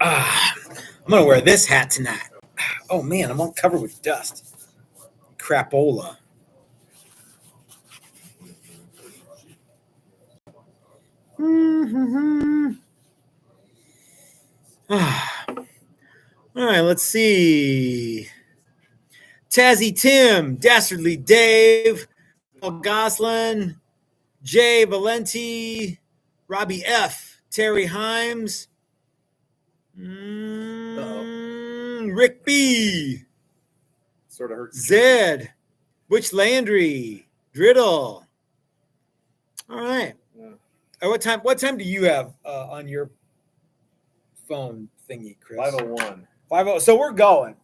I'm gonna wear this hat tonight. Oh man, I'm all covered with dust. Crapola. All right, let's see. Tazzy Tim, Dastardly Dave, Paul Goslin, Jay Valenti, Robbie F, Terry Himes, Rick B, Sort of hurts. Zed, Butch Landry, Driddle. All right. Yeah. What time do you have on your phone thingy, Chris? 5:01. 5:00. So we're going.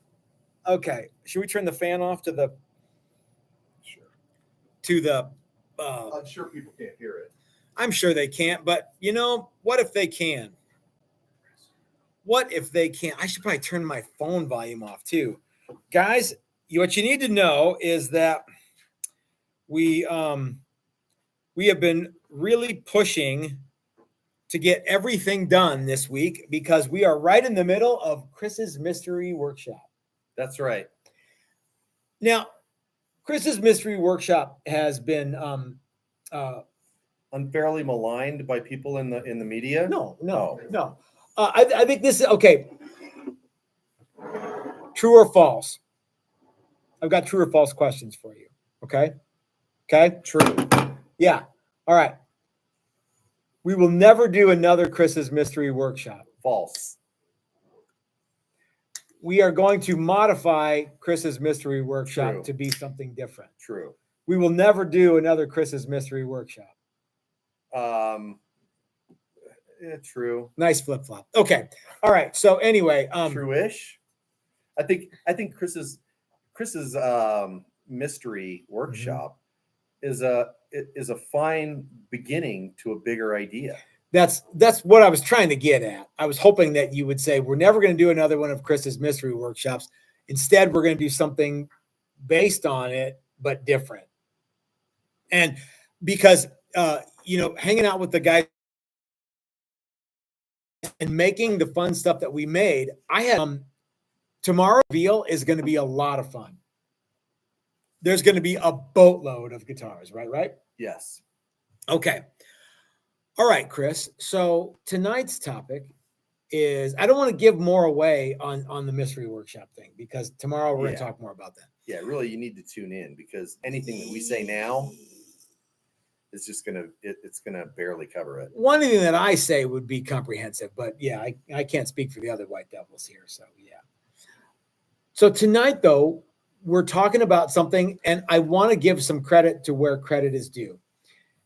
Okay. Should we turn the fan off to the? Sure. To the. I'm sure people can't hear it. I'm sure they can't, but you know, what if they can? What if they can't? I should probably turn my phone volume off too, guys. What you need to know is that we have been really pushing to get everything done this week because we are right in the middle of Chris's Mystery Workshop. That's right. Now, Chris's Mystery Workshop has been unfairly maligned by people in the media. No. I think this is okay. True or false? I've got true or false questions for you. Okay. True. Yeah. All right. We will never do another Chris's Mystery Workshop. False. We are going to modify Chris's Mystery Workshop True. to be something different. True. We will never do another Chris's Mystery Workshop. Yeah, true. Nice flip-flop. Okay. All right. So anyway, true-ish. I think Chris's Mystery Workshop is a fine beginning to a bigger idea. That's what I was trying to get at. I was hoping that you would say we're never going to do another one of Chris's Mystery Workshops. Instead, we're going to do something based on it but different. And because hanging out with the guys and making the fun stuff that we made, I had tomorrow reveal is going to be a lot of fun. There's going to be a boatload of guitars, right? Yes. Okay. All right, Chris. So tonight's topic is, I don't want to give more away on the Mystery Workshop thing because tomorrow we're going to talk more about that. Yeah, really, you need to tune in because anything that we say now is just it's gonna barely cover it. One thing that I say would be comprehensive, but yeah, I can't speak for the other White Devils here. So yeah. So tonight though, we're talking about something, and I want to give some credit to where credit is due.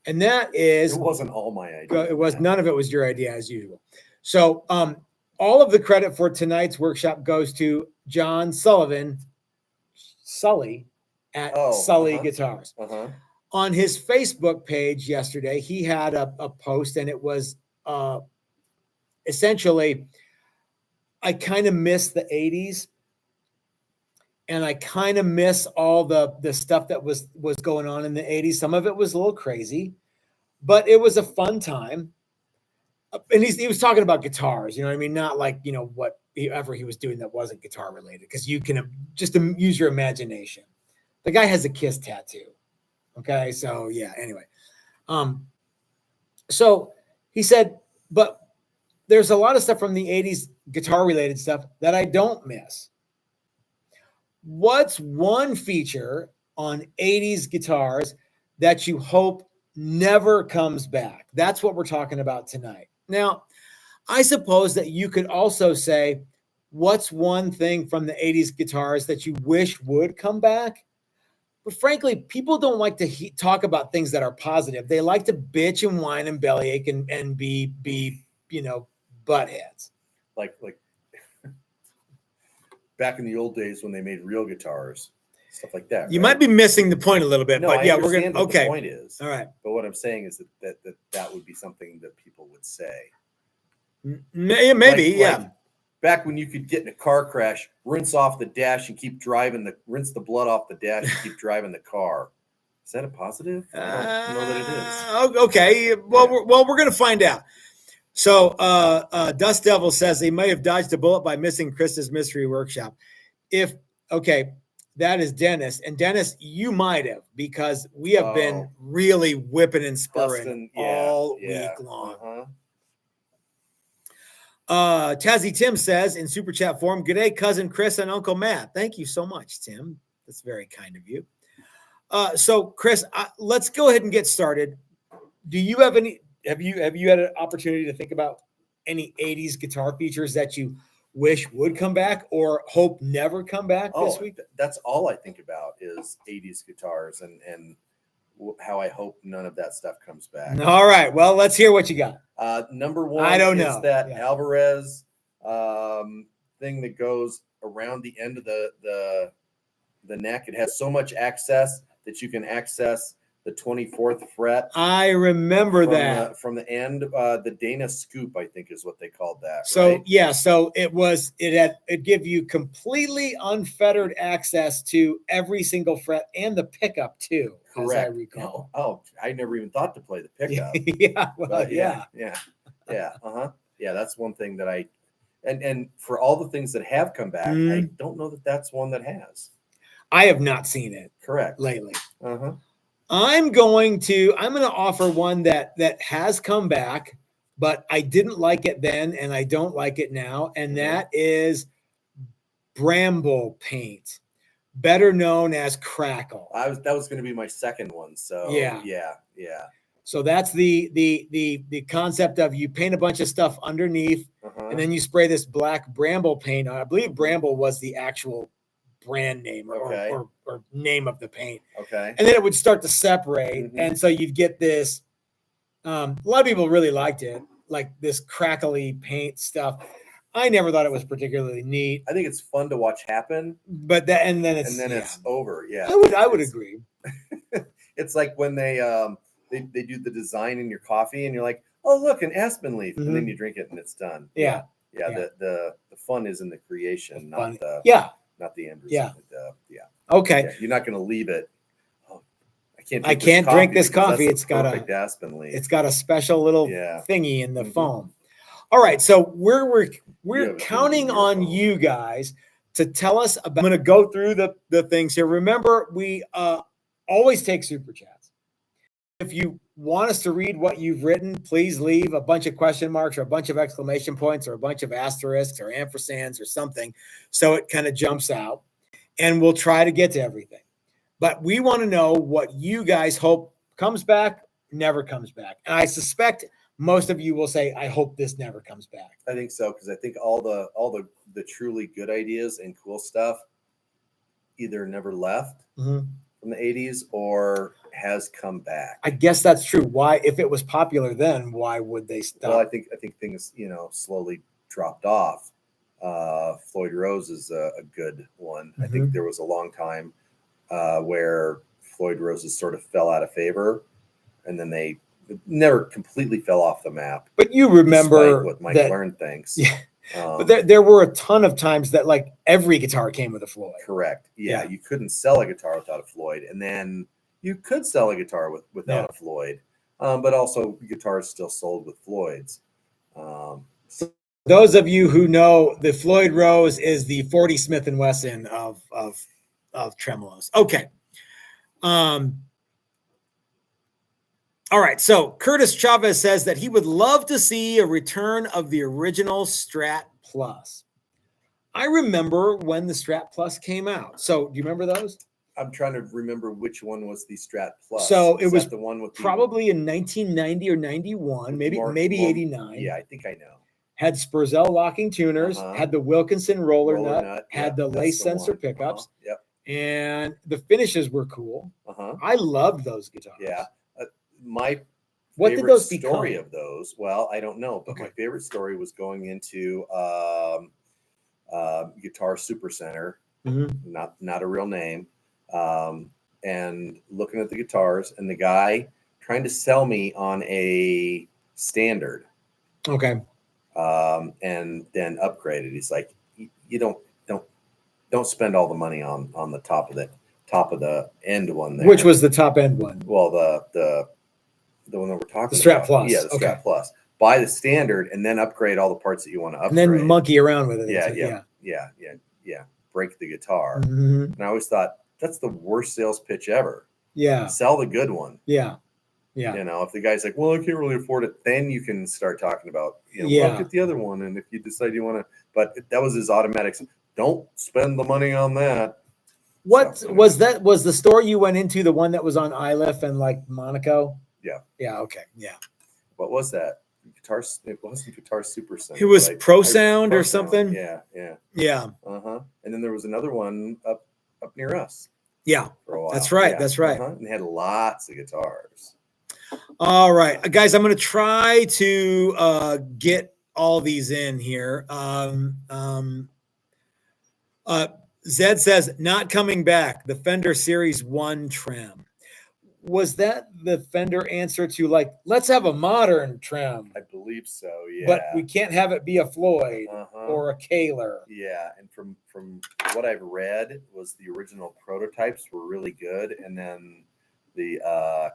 And that is, it wasn't all my idea. It was none of it was your idea as usual. So all of the credit for tonight's workshop goes to John Sully at Sully Guitars. On his Facebook page yesterday, he had a post, and it was essentially, I kind of miss the 80s. And I kind of miss all the stuff that was going on in the 80s. Some of it was a little crazy, but it was a fun time. And he was talking about guitars, you know what I mean? Not like, whatever he was doing that wasn't guitar related, because you can just use your imagination. The guy has a Kiss tattoo. Okay, so yeah, anyway. So he said, but there's a lot of stuff from the 80s guitar related stuff that I don't miss. What's one feature on 80s guitars that you hope never comes back? That's what we're talking about tonight. Now, I suppose that you could also say, what's one thing from the 80s guitars that you wish would come back? But frankly, people don't like to talk about things that are positive. They like to bitch and whine and bellyache and be buttheads. Like back in the old days when they made real guitars, stuff like that. You might be missing the point a little bit, no, but yeah, we're going to. Okay. The point is, all right. But what I'm saying is that would be something that people would say. Maybe, yeah. Back when you could get in a car crash, rinse off the dash and keep driving rinse the blood off the dash and keep driving the car. Is that a positive? I don't know that it is. Okay. Well, we're going to find out. So Dust Devil says they may have dodged a bullet by missing Chris's mystery workshop. That is Dennis. And Dennis, you might have, because we have been really whipping and spurring all week long. Tazzy Tim says in Super Chat form, "Good day, cousin Chris and Uncle Matt." Thank you so much, Tim. That's very kind of you. So Chris, let's go ahead and get started. Do you have any? Have you had an opportunity to think about any 80s guitar features that you wish would come back or hope never come back this week? That's all I think about is 80s guitars and how I hope none of that stuff comes back. All right. Well, let's hear what you got. Number one I don't know. Is that Alvarez thing that goes around the end of the neck. It has so much access that you can access the 24th fret. I remember that from the end. The Dana Scoop, I think, is what they called that. So right? yeah, so it give you completely unfettered access to every single fret and the pickup too. Correct. As I recall. Oh, I never even thought to play the pickup. Yeah. Well, yeah. Yeah. That's one thing that and for all the things that have come back, I don't know that that's one that has. I have not seen it. Correct. Lately. Uh-huh. I'm going to offer one that has come back, but I didn't like it then and I don't like it now, and that is Bramble paint, better known as Crackle. That was going to be my second one. So yeah. So that's the concept of you paint a bunch of stuff underneath, and then you spray this black Bramble paint on. I believe Bramble was the actual brand name or name of the paint. Okay. And then it would start to separate. And so you'd get this. A lot of people really liked it, like this crackly paint stuff. I never thought it was particularly neat. I think it's fun to watch happen. But then it's over. Yeah. I would agree. It's like when they do the design in your coffee and you're like, oh, look, an aspen leaf. And then you drink it and it's done. Yeah. The fun is in the creation, not the end result. Yeah. Okay. Yeah, you're not going to leave it. Oh, I can't drink this coffee. It's got a aspen leaf. It's got a special little thingy in the foam. All right. So we're counting on you guys to tell us about. I'm going to go through the things here. Remember, we always take super chats. If you want us to read what you've written, please leave a bunch of question marks or a bunch of exclamation points or a bunch of asterisks or ampersands or something, so it kind of jumps out, and we'll try to get to everything. But we want to know what you guys hope comes back, never comes back. And I suspect most of you will say, I hope this never comes back. I think so, because I think all the truly good ideas and cool stuff either never left from the 80s or has come back. I guess that's true. Why, if it was popular then, why would they stop? Well, I think things, slowly dropped off. Floyd Rose is a good one. I think there was a long time where Floyd Roses sort of fell out of favor, and then they never completely fell off the map. But you remember what Mike Learn thinks. Yeah. But there were a ton of times that like every guitar came with a Floyd. Correct. Yeah. You couldn't sell a guitar without a Floyd, and then you could sell a guitar without a Floyd. But also guitars still sold with Floyds. So those of you who know, the Floyd Rose is the 40 Smith & Wesson of tremolos. Okay. All right. So Curtis Chavez says that he would love to see a return of the original Strat Plus. I remember when the Strat Plus came out. So do you remember those? I'm trying to remember which one was the Strat Plus. So it was the one with probably in 1990 or 91, maybe 89. Yeah, I think I know. Had Spurzel locking tuners, had the Wilkinson roller nut, had the lace sensor pickups. Yep. And the finishes were cool. I loved those guitars. Yeah. My what did those story become? Of those? Well, I don't know, but my favorite story was going into Guitar Super Center, not a real name, and looking at the guitars, and the guy trying to sell me on a standard. Okay. And then upgraded. He's like, you don't spend all the money on the top of it. top of the end one there. Which was the top end one? Well, the one that we're talking The Strat about. Plus. Yeah, the Okay. Strat Plus. Buy the standard and then upgrade all the parts that you want to upgrade. And then monkey around with it. Yeah. Break the guitar. Mm-hmm. And I always thought that's the worst sales pitch ever. Yeah. Sell the good one. Yeah. Yeah. You know, if the guy's like, well, I can't really afford it, then you can start talking about, well, get the other one. And if you decide you want to, but that was his automatic. Don't spend the money on that. What was that? Was the store you went into the one that was on Iliff and like Monaco? Yeah. Yeah. Okay. Yeah. What was that? Guitar? It wasn't Guitar Super Sound. It was Pro Sound or something. Yeah. Yeah. And then there was another one up near us. Yeah. For a while. That's right. Yeah. That's right. And they had lots of guitars. All right, guys, I'm going to try to get all these in here. Zed says, not coming back, the Fender Series 1 trem. Was that the Fender answer to like, let's have a modern trem? I believe so, yeah. But we can't have it be a Floyd or a Kaler. Yeah, and from what I've read was the original prototypes were really good, and then the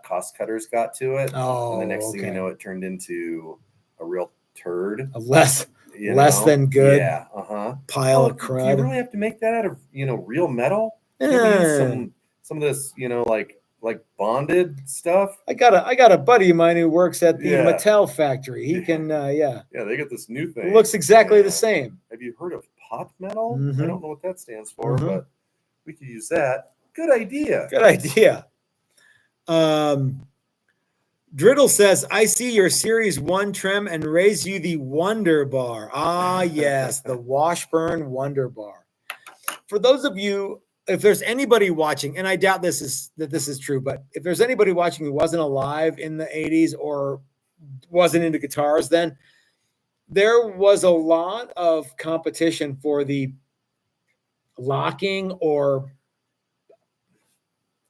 cost cutters got to it. Oh, and the next thing you know, it turned into a real turd. A less than good pile of crud. Do you really have to make that out of real metal? Some of this like bonded stuff. I got a buddy of mine who works at the Mattel factory. He can they got this new thing. It looks exactly the same. Have you heard of pot metal? I don't know what that stands for, but we could use that. Good idea. Driddle says, I see your Series 1 trem and raise you the Wonder Bar. Ah, yes, the Washburn Wonder Bar. For those of you, if there's anybody watching, and I doubt this is true, but if there's anybody watching who wasn't alive in the 80s or wasn't into guitars then, there was a lot of competition for the locking or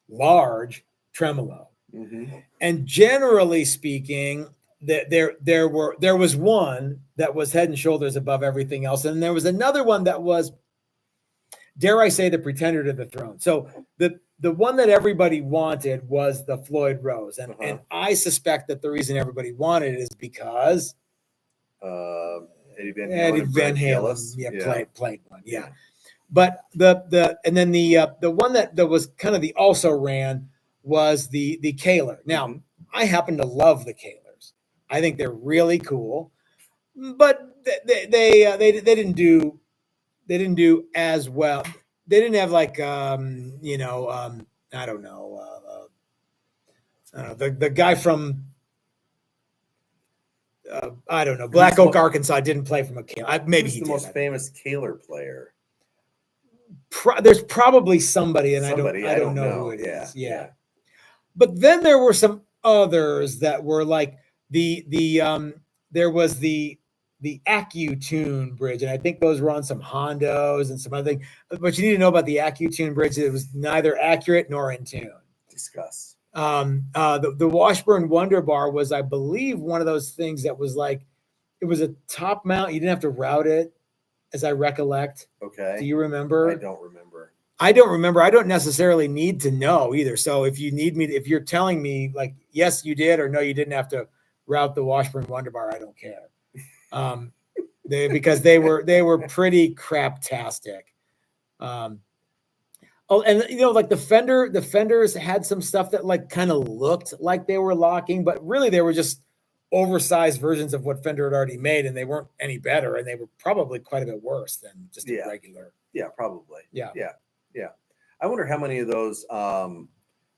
large tremolo. And generally speaking, there was one that was head and shoulders above everything else, and there was another one that was, dare I say, the pretender to the throne. So the one that everybody wanted was the Floyd Rose, and I suspect that the reason everybody wanted it is because Eddie Van Halen, played one, But the one that was kind of the also ran was the Kaler. Now, I happen to love the Kalers. I think they're really cool, but they didn't do as well. They didn't have like I don't know, the guy from I don't know, Black Oak, Arkansas didn't play from a Kaler. Maybe he's the most famous Kaler player. There's probably somebody, and I don't know who it is. Yeah. But then there were some others that were like there was the AccuTune bridge, and I think those were on some Hondos and some other thing. But you need to know about the AccuTune bridge. It was neither accurate nor in tune. Discuss. The Washburn Wonder Bar was, I believe, one of those things that was like, it was a top mount. You didn't have to route it, as I recollect. Okay. Do you remember? I don't remember. I don't remember. I don't necessarily need to know either. So if you need me, if you're telling me like, yes, you did, or no, you didn't have to route the Washburn Wonder Bar, I don't care. Because they were pretty craptastic. And like the Fenders had some stuff that like kind of looked like they were locking, but really they were just oversized versions of what Fender had already made, and they weren't any better, and they were probably quite a bit worse than just a regular. Yeah, probably. Yeah. Yeah. I wonder how many of those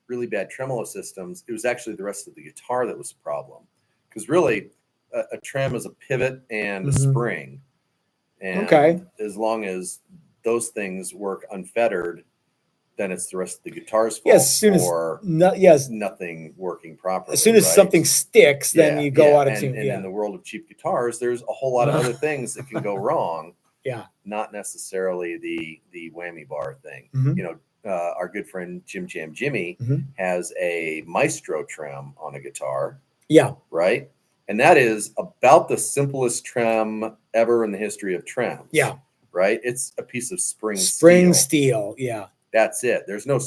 really bad tremolo systems, it was actually the rest of the guitar that was a problem. Because really, a trem is a pivot and a spring. And as long as those things work unfettered, then it's the rest of the guitar's fault. Yes, as nothing working properly. As soon as something sticks, then you go out of tune. And in the world of cheap guitars, there's a whole lot of other things that can go wrong. Yeah. Not necessarily the whammy bar thing. Our good friend Jam Jimmy has a Maestro trem on a guitar. Yeah. Right. And that is about the simplest trem ever in the history of trems. Yeah. Right. It's a piece of spring steel. Yeah. That's it. There's no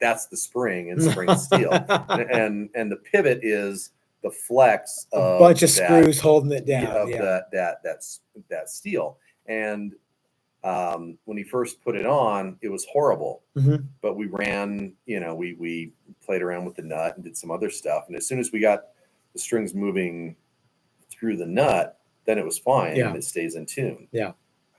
that's the spring and spring steel. And the pivot is the flex of a bunch of screws holding it down. Of that steel. And when he first put it on, it was horrible. But we ran, we played around with the nut and did some other stuff. And as soon as we got the strings moving through the nut, then it was fine and it stays in tune. I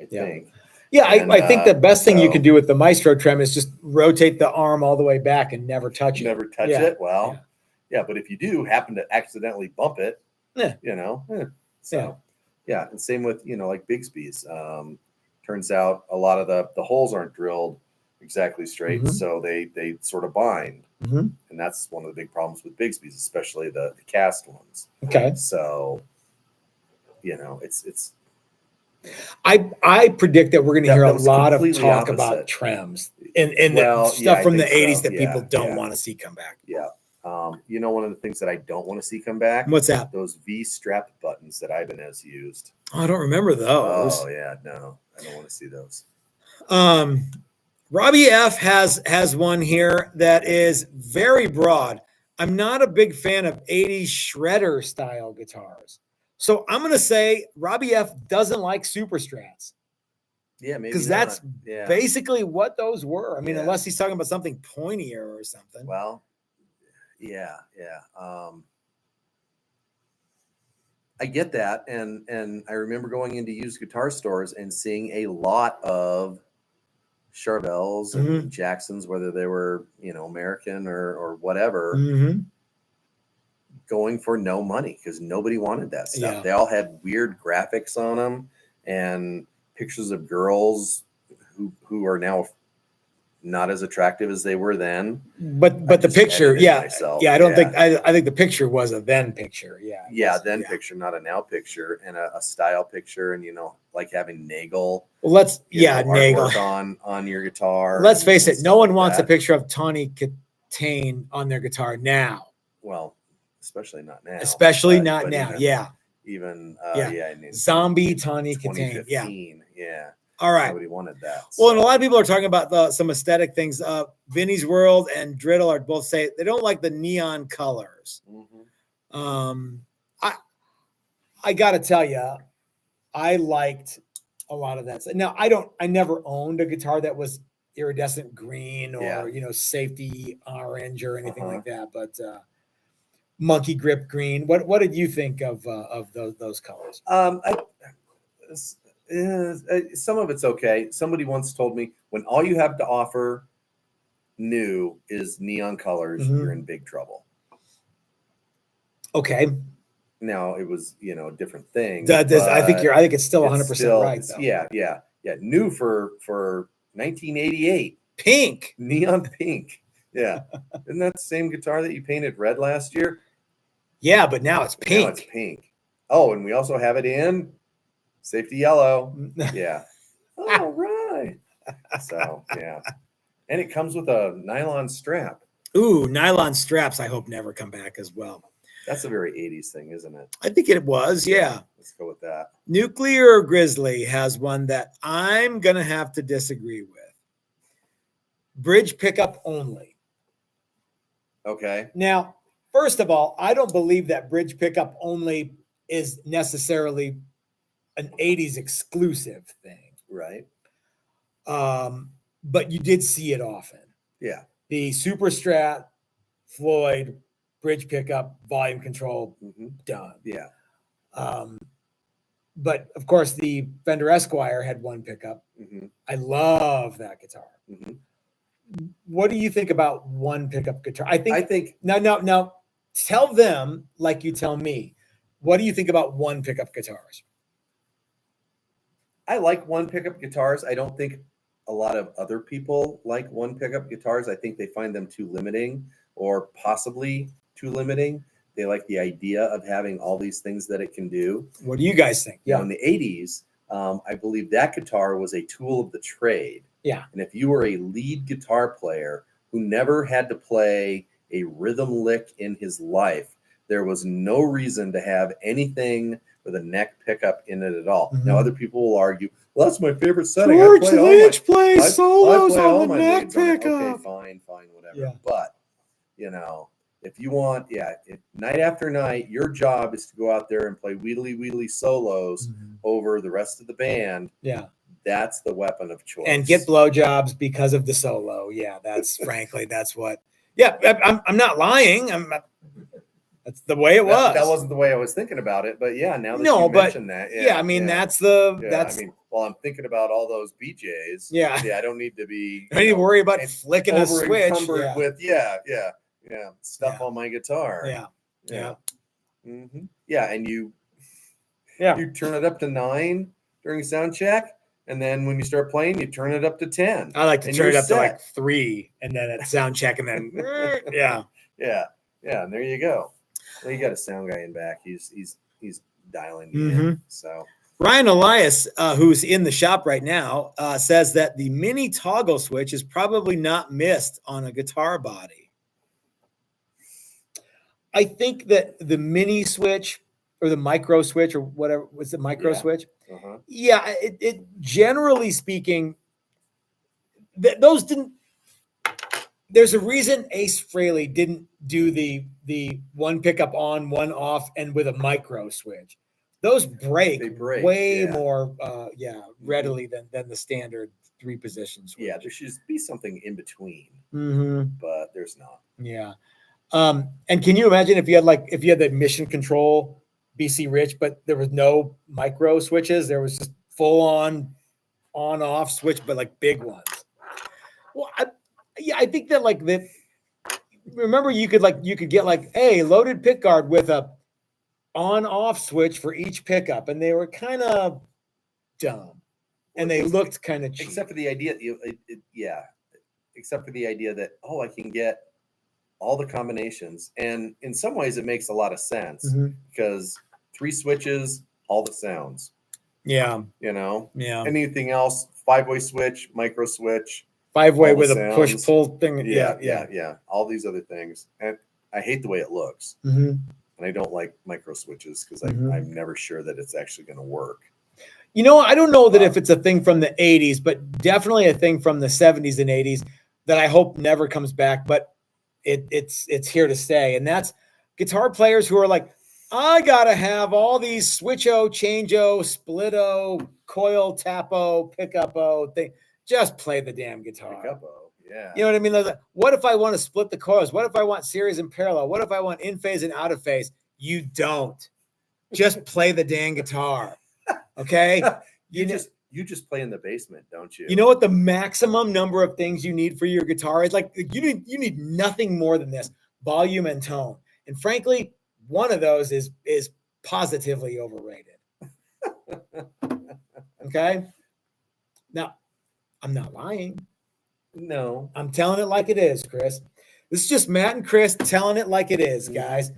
think. Yeah, I think the best thing you can do with the Maestro trem is just rotate the arm all the way back and never touch it. Never touch it. Well, but if you do happen to accidentally bump it, So, and same with, like Bigsby's. Turns out a lot of the holes aren't drilled exactly straight, so they sort of bind. And that's one of the big problems with Bigsby's, especially the cast ones. Okay. So, it's I predict that we're going to hear a lot of talk about trems and the stuff from the 80s that people don't want to see come back. One of the things that I don't want to see come back. What's that? Those V strap buttons that Ibanez used. Oh, I don't remember those. Oh yeah, no, I don't want to see those. Robbie F has one here that is very broad. I'm not a big fan of 80s shredder style guitars. So I'm going to say Robbie F doesn't like Super Strats. Yeah, maybe because that's basically what those were. I mean, unless he's talking about something pointier or something. Well, I get that, and I remember going into used guitar stores and seeing a lot of Charvels and Jacksons, whether they were American or whatever, going for no money because nobody wanted that stuff. Yeah. They all had weird graphics on them and pictures of girls who are now not as attractive as they were then. But the picture, I don't think I think the picture was a then picture. Then picture, not a now picture, and a style picture, and like having Nagel. Well, Nagel on your guitar. Let's face it, no one wants a picture of Tawny Katane on their guitar now. Well, especially not now. Even Zombie Tawny Katane. Yeah. All right. Nobody wanted that. Well, and a lot of people are talking about some aesthetic things. Vinny's World and Driddle are both say they don't like the neon colors. I got to tell you, I liked a lot of that. Now, I never owned a guitar that was iridescent green or safety orange or anything like that, but monkey grip green. What did you think of those colors? Some of it's okay. Somebody once told me when all you have to offer new is neon colors, you're in big trouble. Okay. Now it was, a different thing. I think it's still 100% right. Though. Yeah. New for 1988. Pink. Neon pink. Yeah. Isn't that the same guitar that you painted red last year? Yeah, but now it's pink. Now it's pink. Oh, and we also have it in safety yellow. Yeah. All right. So, yeah. And it comes with a nylon strap. Ooh, nylon straps I hope never come back as well. That's a very 80s thing, isn't it? I think it was, yeah. Let's go with that. Nuclear Grizzly has one that I'm going to have to disagree with. Bridge pickup only. Okay. Now, first of all, I don't believe that bridge pickup only is necessarily an 80s exclusive thing. Right. But you did see it often. Yeah. The Super Strat, Floyd, bridge pickup, volume control, done. Yeah. But of course, the Fender Esquire had one pickup. I love that guitar. What do you think about one pickup guitar? I think now tell them like you tell me. What do you think about one pickup guitars? I like one pickup guitars. I don't think a lot of other people like one pickup guitars. I think they find them too limiting or possibly too limiting. They like the idea of having all these things that it can do. What do you guys think? Yeah. In the 80s, I believe that guitar was a tool of the trade. Yeah. And if you were a lead guitar player who never had to play a rhythm lick in his life, there was no reason to have anything with a neck pickup in it at all. Mhm. Now, other people will argue, well, that's my favorite setting. George I play Lynch all my, plays solos play all on the my neck leads on it. Okay, pickup. fine, whatever. Yeah. But, you know, if you want, if night after night, your job is to go out there and play wheedly solos Mhm. over the rest of the band. Yeah. That's the weapon of choice. And get blowjobs because of the solo. Yeah, that's frankly, that's what. Yeah, I'm not lying. That's the way it was. That wasn't the way I was thinking about it, but yeah, now that No, you but mentioned that, yeah, I mean that's the I mean, while I'm thinking about all those BJs, yeah. I don't need to be. I need to worry about flicking a switch. Encumbered with stuff on my guitar. Yeah. Mm-hmm. Yeah, and you turn it up to 9 during sound check. And then when you start playing, you turn it up to 10. I like to turn it up to like 3 and then at sound check and then yeah. And there you go. Well, you got a sound guy in back. He's dialing you in. So Ryan Elias, who's in the shop right now, says that the mini toggle switch is probably not missed on a guitar body. I think that the mini switch or the micro switch or whatever was the micro switch. Yeah, it generally speaking, those didn't. There's a reason Ace Frehley didn't do the one pickup on, one off, and with a micro switch. Those break way more readily than the standard 3-position switch. Yeah, there should be something in between, but there's not. Yeah, and can you imagine if you had the Mission Control BC Rich, but there was no micro switches. There was just full on off switch, but like big ones. Well, I think that remember you could get like a loaded pick guard with a on off switch for each pickup, and they were kind of dumb, and they looked kind of cheap. Except for the idea, except for the idea that I can get all the combinations, and in some ways it makes a lot of sense because 3 switches, all the sounds. Yeah. Yeah. Anything else? 5-way switch, micro switch. 5-way with a push-pull thing. Yeah. All these other things. And I hate the way it looks. And I don't like micro switches because I'm never sure that it's actually going to work. I don't know that if it's a thing from the 80s, but definitely a thing from the 70s and 80s that I hope never comes back, but it's here to stay. And that's guitar players who are like, I gotta have all these switch-o, change-o, split-o, coil, tap-o, pick-up-o thing. Just play the damn guitar. Pick-up-o, yeah. You know what I mean? Like, what if I want to split the coils? What if I want series and parallel? What if I want in phase and out of phase? You don't. Just play the damn guitar. Okay? You just play in the basement, don't you? You know what the maximum number of things you need for your guitar is? Like you need nothing more than this: volume and tone. And frankly, one of those is positively overrated. Okay? Now, I'm not lying. No. I'm telling it like it is, Chris. This is just Matt and Chris telling it like it is, guys.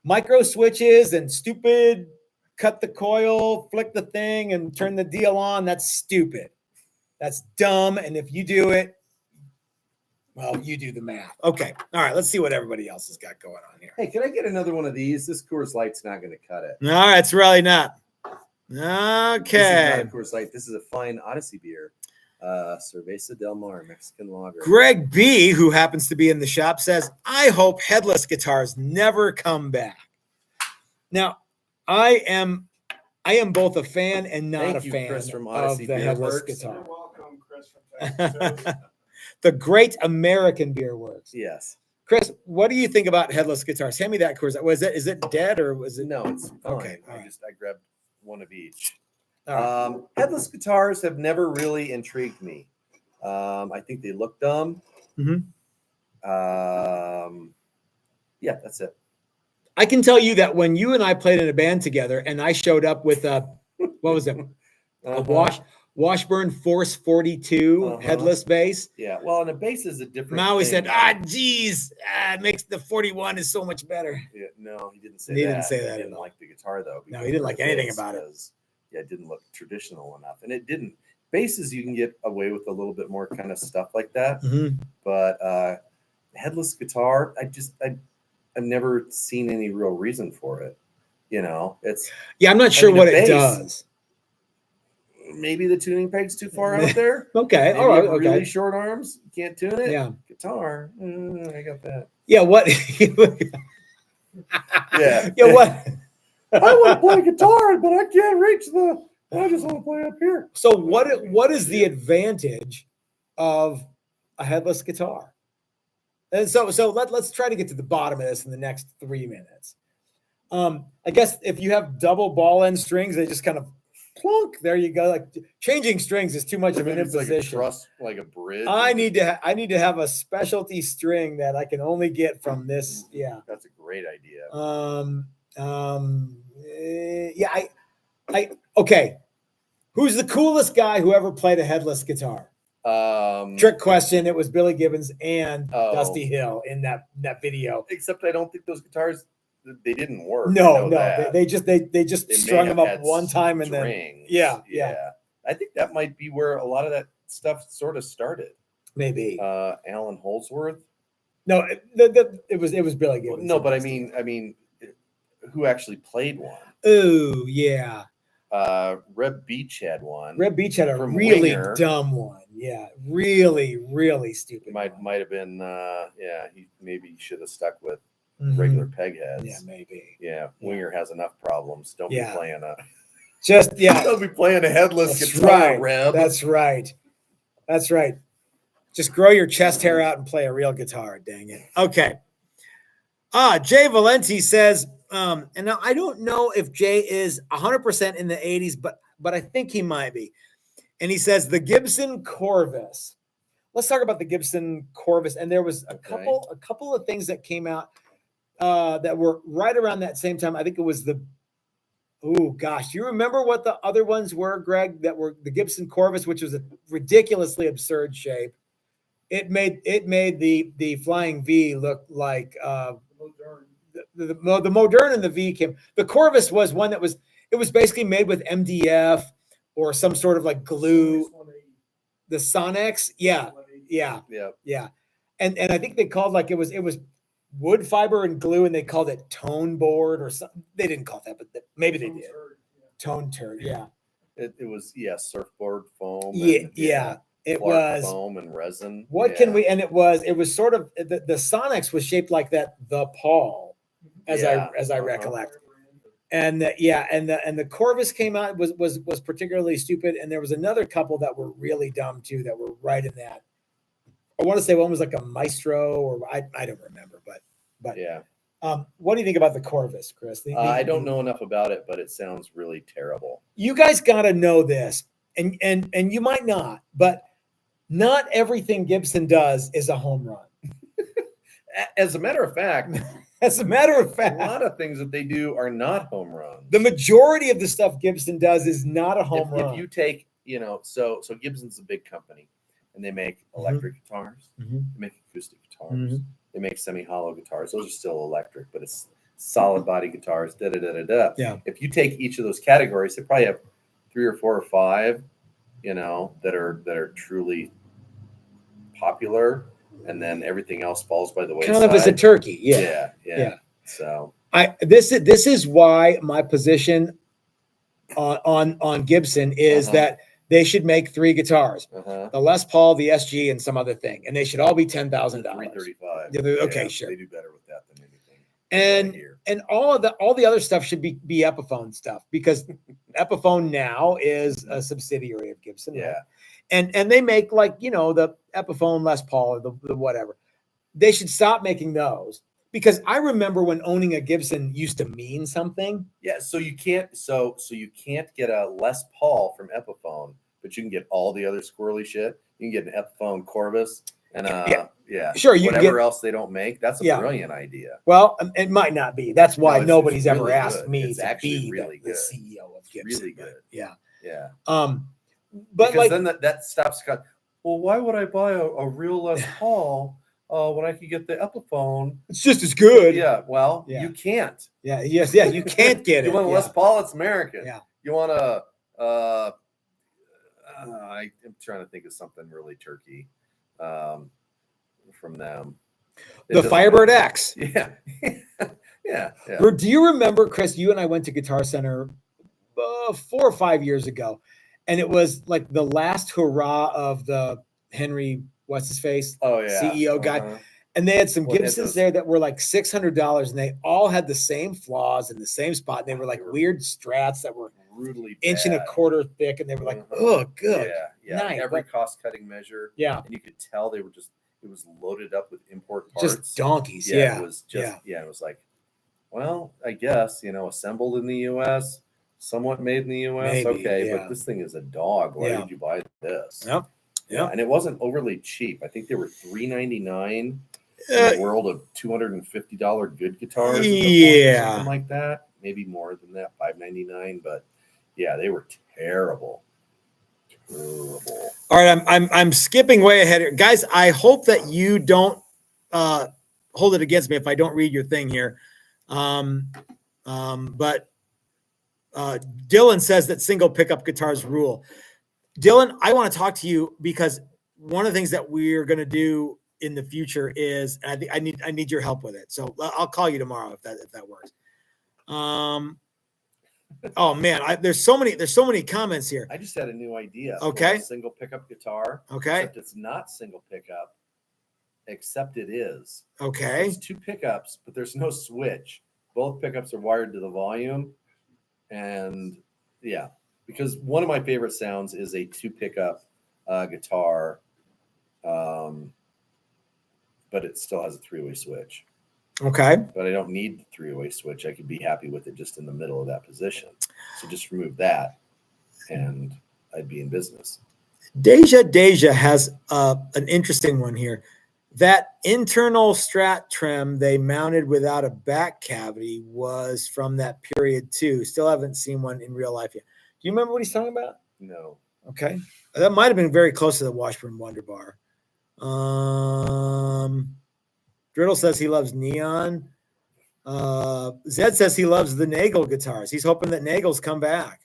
Micro switches and stupid cut the coil, flick the thing, and turn the deal on. That's stupid. That's dumb. And if you do it, well, you do the math. Okay. All right. Let's see what everybody else has got going on here. Hey, can I get another one of these? This Coors Light's not going to cut it. All right. It's really not. Okay. This is not a Coors Light. This is a fine Odyssey beer. Cerveza Del Mar, Mexican lager. Greg B., who happens to be in the shop, says, I hope headless guitars never come back. Now, I am both a fan and not a fan Chris from of the headless Works. guitar. You're welcome, Chris from Texas. The Great American Beer Works. Yes. Chris, what do you think about headless guitars? Hand me that, Chris. Is it dead or was it? No, it's fine. Okay. I grabbed one of each. Right. Headless guitars have never really intrigued me. I think they look dumb. Yeah, that's it. I can tell you that when you and I played in a band together and I showed up with what was it? A Washburn Force 42 headless bass. Yeah, well, and a bass is a different Maui thing. said, geez, it makes the 41 is so much better. Yeah, no, he didn't say He that. didn't say that He at didn't all. like the guitar, though. No, he didn't like anything about it. Yeah, it didn't look traditional enough. And it didn't. Basses, you can get away with a little bit more kind of stuff like that. But headless guitar, I've never seen any real reason for it. It's Yeah, I'm not sure mean, a what it bass- does. maybe the tuning peg's too far out there. Okay, Maybe all you right, have okay. really short arms. You can't tune it. Yeah. Guitar. I got that. Yeah, what? Yeah. Yeah, what? I want to play guitar, but I can't reach the. I just want to play up here. So what is the advantage of a headless guitar? And so let's try to get to the bottom of this in the next 3 minutes. I guess if you have double ball end strings, they just kind of plunk. There you go. Like changing strings is too much of an Maybe it's like a imposition. truss, like a bridge. I need to have a specialty string that I can only get from this. Yeah. That's a great idea. Yeah. Okay. Who's the coolest guy who ever played a headless guitar? Trick question. It was Billy Gibbons and Dusty Hill in that video. Except I don't think those guitars, they didn't work. No, that. they just They strung may them have up had one time and strings. then yeah. I think that might be where a lot of that stuff sort of started. Maybe. Alan Holdsworth. No, it was Billy Gibbons. No, but I mean, who actually played one? Oh yeah. Reb Beach had one. Reb Beach had a From really Winger. dumb one. Yeah, really stupid. Might one. have been. He maybe should have stuck with Mhm. regular peg heads. Yeah, maybe. Yeah, Winger has enough problems. Don't Yeah. be playing a. Don't be playing a headless That's guitar, right. Reb. That's right. That's right. Just grow your chest hair out and play a real guitar. Dang it. Okay. Jay Valenti says, and now I don't know if Jay is 100% in the 80s, but I think he might be. And he says the Gibson Corvus. Let's talk about the Gibson Corvus. And there was a couple of things that came out that were right around that same time. I think it was oh gosh, do you remember what the other ones were, Greg? That were the Gibson Corvus, which was a ridiculously absurd shape. It made the Flying V look like the Modern and the V came. The Corvus was one that was basically made with MDF or some sort of like glue. The Sonex, yeah. And I think they called like it was wood fiber and glue, and they called it tone board or something. They didn't call it that, but maybe they did. Tone turd, yeah. It was surfboard foam. Yeah. It was foam and resin. What can we? And it was sort of the Sonex was shaped like that. The Paul, as I recollect, and the Corvus came out was particularly stupid, and there was another couple that were really dumb too that were right in that. I want to say one was like a Maestro, or I don't remember, but yeah. What do you think about the Corvus, Chris? I don't know enough about it, but it sounds really terrible. You guys got to know this, and you might not, but not everything Gibson does is a home run. As a matter of fact, a lot of things that they do are not home runs. The majority of the stuff Gibson does is not a home run. If you take, so Gibson's a big company, and they make electric guitars, they make acoustic guitars, they make semi-hollow guitars. Those are still electric, but it's solid body guitars. Yeah. If you take each of those categories, they probably have 3 or 4 or 5, that are truly popular, and then everything else falls by the wayside. Kind of as a turkey, yeah. So this is why my position on Gibson is that they should make 3 guitars: the Les Paul, the SG, and some other thing, and they should all be $10,000. $335. Okay, sure. They do better with that than anything. And all the other stuff should be Epiphone stuff, because Epiphone now is a subsidiary of Gibson. Yeah. Right? And they make like, the Epiphone Les Paul or the whatever. They should stop making those, because I remember when owning a Gibson used to mean something. Yeah. So you can't get a Les Paul from Epiphone, but you can get all the other squirrely shit. You can get an Epiphone Corvus and sure, you whatever else they don't make. That's a brilliant idea. Well, it might not be. That's why nobody's ever really asked good. me It's to actually be really the good. CEO of Gibson. Really good. Yeah. Because But like, then that stops. Well, why would I buy a real Les Paul when I could get the Epiphone? it's just as good. Yeah. Well, you can't. Yeah. Yes. Yeah. You can't get it. You want a Les Paul? It's American. Yeah. You want a. I'm trying to think of something really turkey from them. The Firebird X. Yeah. Yeah. Do you remember, Chris? You and I went to Guitar Center 4 or 5 years ago, and it was like the last hurrah of the Henry, what's his face? Oh yeah. CEO guy. And they had some Well, Gibsons there that were like $600, and they all had the same flaws in the same spot. And they were like weird Strats that were brutally inch and a bad. quarter thick, and they were like, oh, good. Yeah. Nice. Every cost-cutting measure. Yeah. And you could tell they were it was loaded up with import parts. Just donkeys. Yeah. It was just, it was like, well, I guess, assembled in the U.S., somewhat made in the U.S. Maybe, okay, but this thing is a dog. Why Yeah. did you buy this? Yep. Yeah, and it wasn't overly cheap. I think they were $399 in the world of $250 good guitars. At the point, or something like that. Maybe more than that, $599. But yeah, they were terrible. Terrible. All right, I'm skipping way ahead here, guys. I hope that you don't hold it against me if I don't read your thing here. But Dylan says that single pickup guitars rule. Dylan, I want to talk to you because one of the things that we're going to do in the future is, and I need your help with it. So I'll call you tomorrow if that works. Oh man, there's so many comments here. I just had a new idea. Okay. Single pickup guitar. Okay. Except it's not single pickup. Except it is. Okay. It's 2 pickups, but there's no switch. Both pickups are wired to the volume, and yeah. Because one of my favorite sounds is a 2 pickup guitar, but it still has a 3-way switch. Okay. But I don't need the 3-way switch. I could be happy with it just in the middle of that position. So just remove that, and I'd be in business. Deja has an interesting one here. That internal Strat trem they mounted without a back cavity was from that period too. Still haven't seen one in real life yet. Do you remember what he's talking about? No. Okay. That might have been very close to the Washburn Wonder Bar. Driddle says he loves neon. Zed says he loves the Nagel guitars. He's hoping that Nagels come back.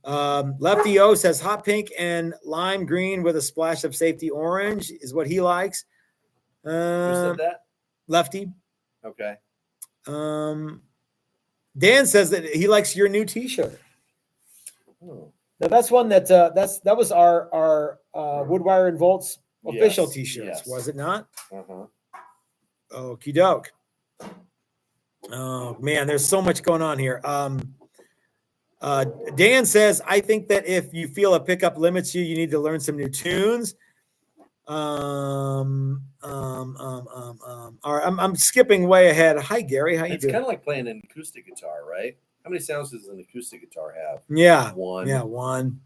Lefty O says hot pink and lime green with a splash of safety orange is what he likes. Who said that? Lefty. Okay. Dan says that he likes your new T-shirt. Oh. Now that's one that was our Woodwire and Volts official T-shirts, yes. was it not? Uh-huh. Okie doke. Oh man, there's so much going on here. Dan says, I think that if you feel a pickup limits you, you need to learn some new tunes. All right, I'm skipping way ahead. Hi, Gary. How you It's doing? kind of like playing an acoustic guitar, right? How many sounds does an acoustic guitar have? Yeah. One. Yeah, one.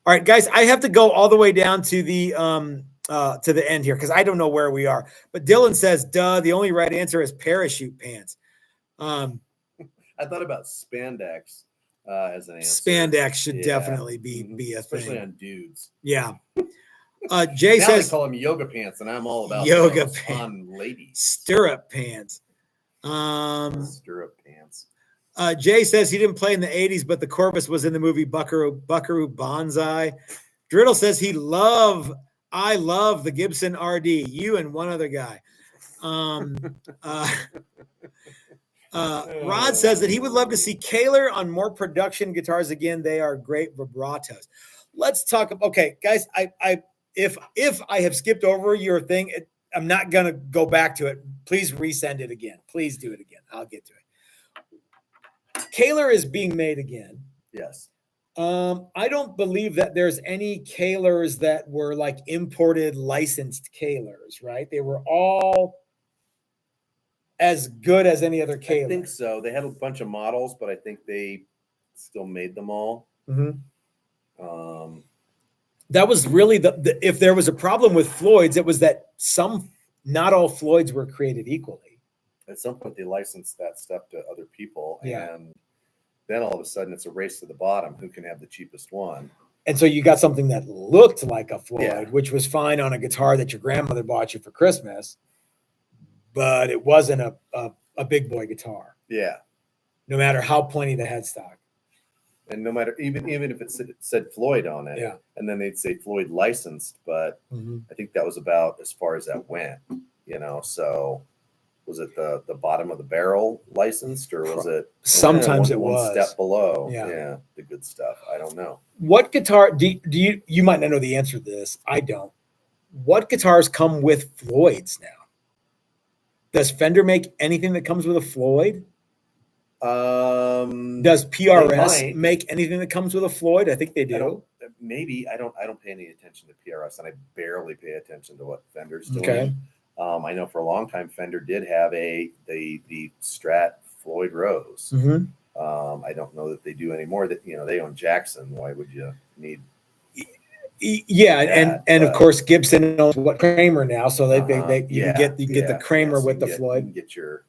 All right, guys, I have to go all the way down to the end here because I don't know where we are. But Dylan says, duh, the only right answer is parachute pants. I thought about spandex as an answer. Spandex should definitely be a especially thing. on dudes. Yeah. Jay now says they call them yoga pants, and I'm all about yoga those pants on ladies. stirrup pants. Stirrup pants. Jay says he didn't play in the 80s, but the Corvus was in the movie Buckaroo Banzai. Driddle says I love the Gibson RD. You and one other guy. Rod says that he would love to see Kaler on more production guitars again. They are great vibratos. Let's talk. Okay, guys, if I have skipped over your thing, I'm not gonna go back to it. Please resend it again. Please do it again. I'll get to it. Kaler is being made again. Yes. I don't believe that there's any Kalers that were like imported licensed Kalers, right? They were all as good as any other Kaler. I think so. They had a bunch of models, but I think they still made them all. Mm-hmm. That was really the if there was a problem with Floyd's, it was that not all Floyd's were created equally. At some point, they licensed that stuff to other people, Yeah. and then all of a sudden, it's a race to the bottom. Who can have the cheapest one? And so you got something that looked like a Floyd, Yeah. which was fine on a guitar that your grandmother bought you for Christmas, but it wasn't a big boy guitar. Yeah. No matter how plenty the headstock. And no matter even if it said Floyd on it, Yeah. and then they'd say Floyd licensed, but I think that was about as far as that went, So was it the bottom of the barrel licensed, or was it Sometimes one step below? Yeah. The good stuff. I don't know. What guitar do you might not know the answer to this. I don't. What guitars come with Floyds now? Does Fender make anything that comes with a Floyd? Does PRS make anything that comes with a Floyd? I think they do. Maybe I don't pay any attention to PRS, and I barely pay attention to what Fender's doing. Okay. I know for a long time Fender did have the Strat Floyd Rose. Mm-hmm. I don't know that they do anymore. That they own Jackson. Why would you need? Yeah, that, and of course Gibson owns what Kramer now, so you can get the Kramer so with the you Floyd. can get your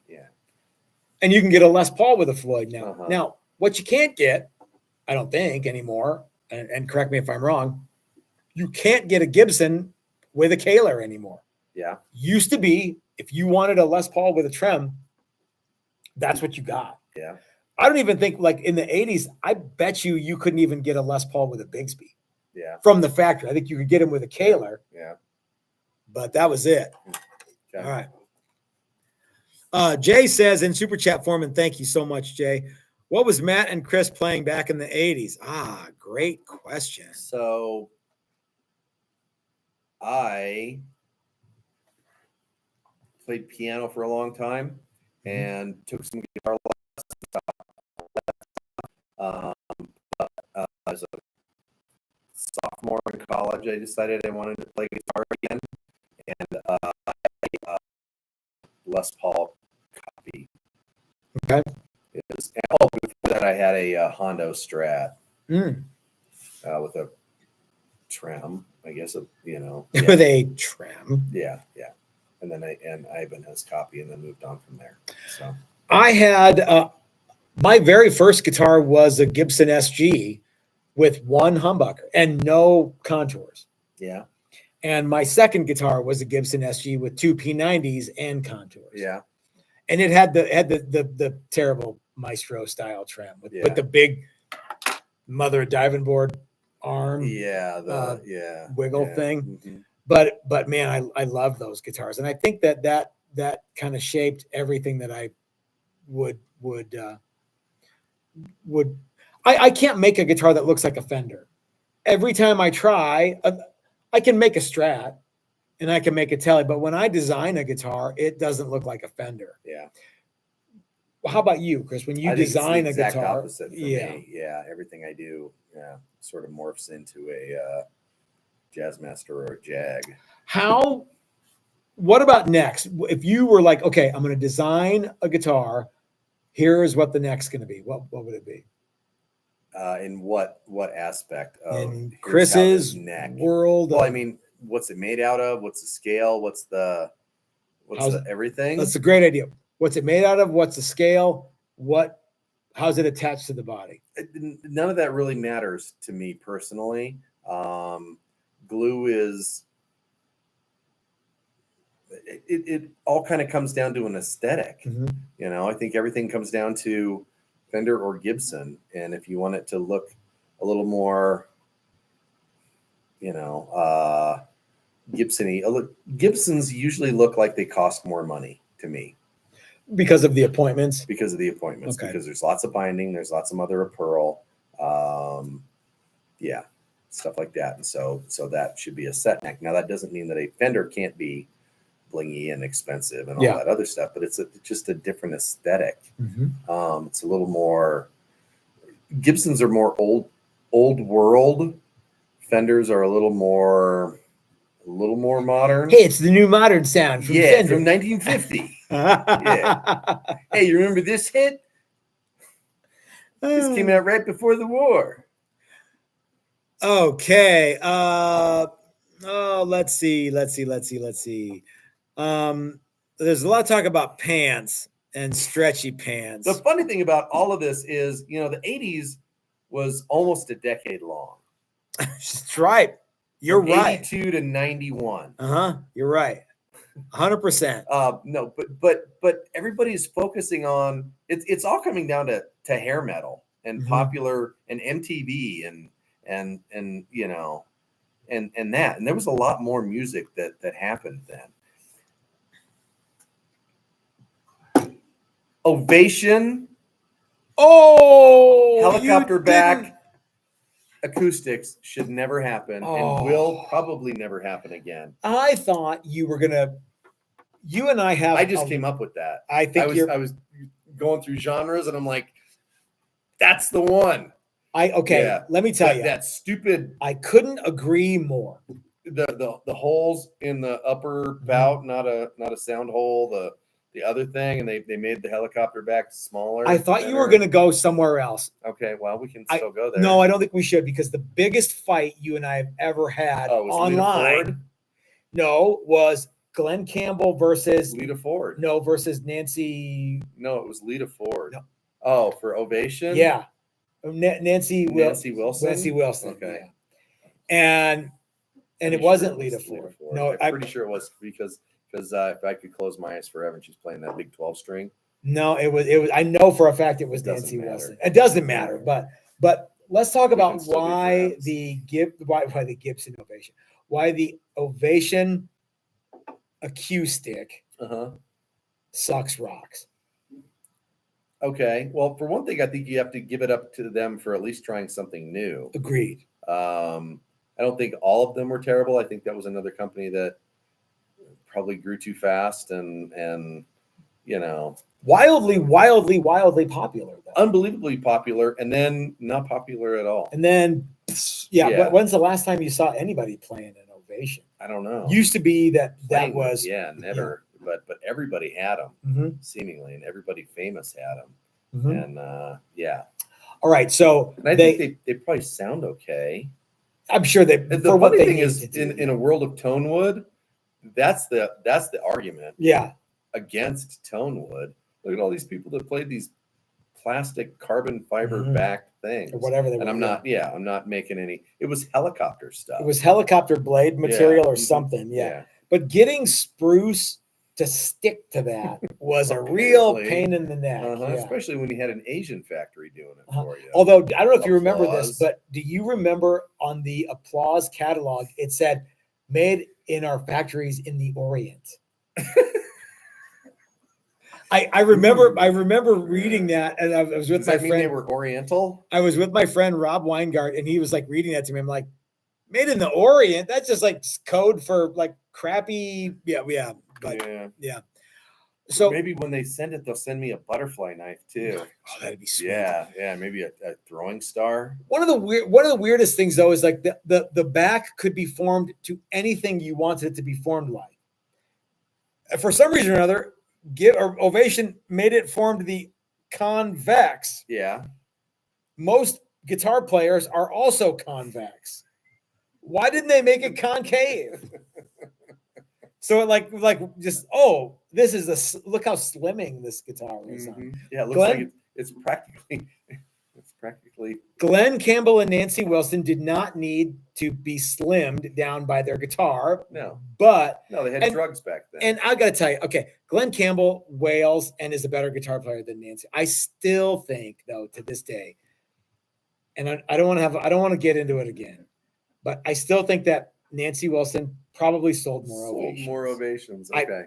And you can get a Les Paul with a Floyd now. Uh-huh. Now, what you can't get, I don't think anymore, and correct me if I'm wrong, you can't get a Gibson with a Kaler anymore. Yeah. Used to be, if you wanted a Les Paul with a trem, that's what you got. Yeah. I don't even think, like in the 80s, I bet you couldn't even get a Les Paul with a Bigsby. Yeah. From the factory. I think you could get him with a Kaler. Yeah. But that was it. Okay. All right. Jay says in Super Chat form, and thank you so much, Jay. What was Matt and Chris playing back in the 80s? Great question. So I played piano for a long time and took some guitar lessons. As a sophomore in college, I decided I wanted to play guitar again, and Les Paul copy. Okay. Before that, I had a Hondo Strat with a trem, I guess. With a trem. Yeah. And then Ibanez copy, and then moved on from there. So I had my very first guitar was a Gibson SG with one humbucker and no contours. Yeah. And my second guitar was a Gibson SG with two P90s and contours. Yeah. And it had the terrible Maestro style trem with the big mother diving board arm. Yeah. Wiggle thing. Mm-hmm. But man, I love those guitars. And I think that kind of shaped everything that I would I can't make a guitar that looks like a Fender. Every time I try, I can make a Strat and I can make a Tele, but when I design a guitar, it doesn't look like a Fender. Yeah. Well, how about you, Chris? When you design a guitar, opposite for me. Yeah, everything I do, sort of morphs into a Jazzmaster or a Jag. What about next? If you were like, okay, I'm going to design a guitar, here's what the next going to be. What would it be? In what aspect of in Chris's neck world? Well, I mean, what's it made out of? What's the scale? What's the everything? That's a great idea. What's it made out of? What's the scale? How's it attached to the body? None of that really matters to me personally. Glue is it all kind of comes down to an aesthetic. Mm-hmm. I think everything comes down to Fender or Gibson, and if you want it to look a little more, Gibson-y, Gibsons usually look like they cost more money to me. Because of the appointments? Because of the appointments, okay. Because there's lots of binding, there's lots of mother of pearl, stuff like that. And so that should be a set neck. Now, that doesn't mean that a Fender can't be blingy and expensive and all that other stuff, but it's just a different aesthetic. Mm-hmm. It's a little more, Gibsons are more old world. Fenders are a little more modern. Hey, it's the new modern sound from Fender. From 1950. Yeah. Hey, you remember this hit? This came out right before the war. Okay. Let's see. There's a lot of talk about pants and stretchy pants. The funny thing about all of this is, the 80s was almost a decade long. That's right. You're right. 82 to 91. You're right. 100%. No, but everybody's focusing on it's all coming down to hair metal and popular and MTV and that. And there was a lot more music that happened then. Ovation Oh, helicopter you back didn't- acoustics should never happen and will probably never happen again. I thought you were gonna. You and I have. I just came up with that. I think I was going through genres and I'm like, that's the one. Okay. Yeah. Let me tell That, you. that stupid I couldn't agree more. the holes in the upper bout, not a sound hole, the other thing, and they made the helicopter back smaller. I thought you were going to go somewhere else. Okay, well, we can still go there. No, I don't think we should, because the biggest fight you and I have ever had online, was Glenn Campbell versus Lita Ford. No, versus Nancy. No, it was Lita Ford. No. Oh, for Ovation? Yeah. Nancy Wilson. Nancy Wilson. Okay. Yeah. And it wasn't Lita Ford. No, I'm pretty sure it was because if I could close my eyes forever and she's playing that big 12 string. No, it was. I know for a fact it was Nancy Wilson. It doesn't matter, but let's talk about why the Gibson Ovation, why the Ovation acoustic sucks rocks. Okay, well, for one thing, I think you have to give it up to them for at least trying something new. Agreed. I don't think all of them were terrible. I think that was another company that probably grew too fast and wildly popular, though. Unbelievably popular, and then not popular at all. And then but when's the last time you saw anybody playing an Ovation? I don't know. Used to be that was never. Yeah. But everybody had them seemingly, and everybody famous had them. And all right, so and I think they probably sound okay. I'm sure they. The funny thing is, in a world of Tonewood, that's the argument. Yeah. Against Tonewood. Look at all these people that played these plastic carbon fiber backed things or whatever they were. And I'm not making any. It was helicopter stuff. It was helicopter blade material or something. Yeah. But getting spruce to stick to that was a real pain in the neck. Especially when you had an Asian factory doing it for you. Although I don't know if you remember this, but do you remember on the Applause catalog it said made in our factories in the Orient? I remember reading that, and I was with my friend. They were Oriental. I was with my friend Rob Weingart, and he was like reading that to me. I'm like, made in the Orient? That's just like code for like crappy. Yeah. So maybe when they send it, they'll send me a butterfly knife too. Oh, that'd be sweet. Yeah. Maybe a throwing star. One of the weirdest things though is like the back could be formed to anything you wanted it to be formed like. For some reason or another, Ovation made it formed the convex. Yeah. Most guitar players are also convex. Why didn't they make it concave? So like just this is look how slimming this guitar is. Yeah, it looks like it's practically. Glenn Campbell and Nancy Wilson did not need to be slimmed down by their guitar. No, they had drugs back then. And I got to tell you, okay, Glenn Campbell wails and is a better guitar player than Nancy. I still think, though, to this day, and I don't want to get into it again, but I still think that Nancy Wilson probably sold more ovations. Okay.